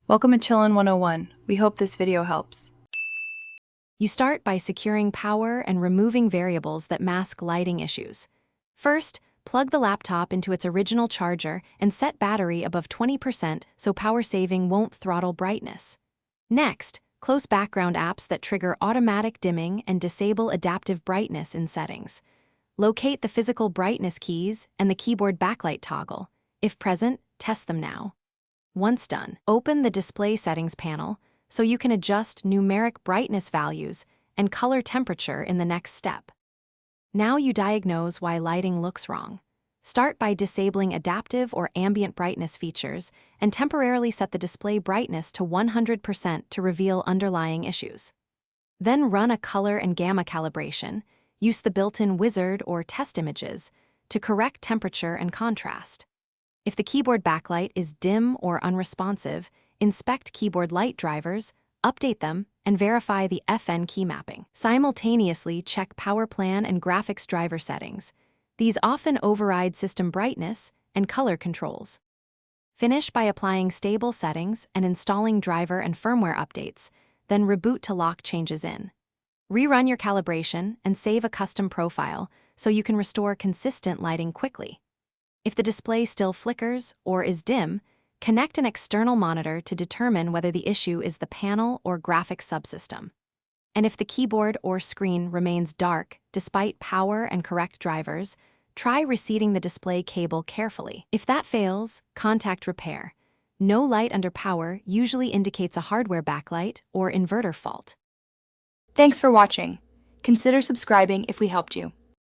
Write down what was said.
Welcome to Chillin' 101. We hope this video helps. You start by securing power and removing variables that mask lighting issues. First, plug the laptop into its original charger and set battery above 20% so power saving won't throttle brightness. Next, close background apps that trigger automatic dimming and disable adaptive brightness in settings. Locate the physical brightness keys and the keyboard backlight toggle. If present, test them now. Once done, open the Display Settings panel so you can adjust numeric brightness values and color temperature in the next step. Now you diagnose why lighting looks wrong. Start by disabling adaptive or ambient brightness features and temporarily set the display brightness to 100% to reveal underlying issues. Then run a color and gamma calibration. Use the built-in wizard or test images to correct temperature and contrast. If the keyboard backlight is dim or unresponsive, inspect keyboard light drivers, update them, and verify the FN key mapping. Simultaneously check power plan and graphics driver settings. These often override system brightness and color controls. Finish by applying stable settings and installing driver and firmware updates, then reboot to lock changes in. Rerun your calibration and save a custom profile so you can restore consistent lighting quickly. If the display still flickers or is dim, connect an external monitor to determine whether the issue is the panel or graphics subsystem. And if the keyboard or screen remains dark despite power and correct drivers, try reseating the display cable carefully. If that fails, contact repair. No light under power usually indicates a hardware backlight or inverter fault. Thanks for watching. Consider subscribing if we helped you.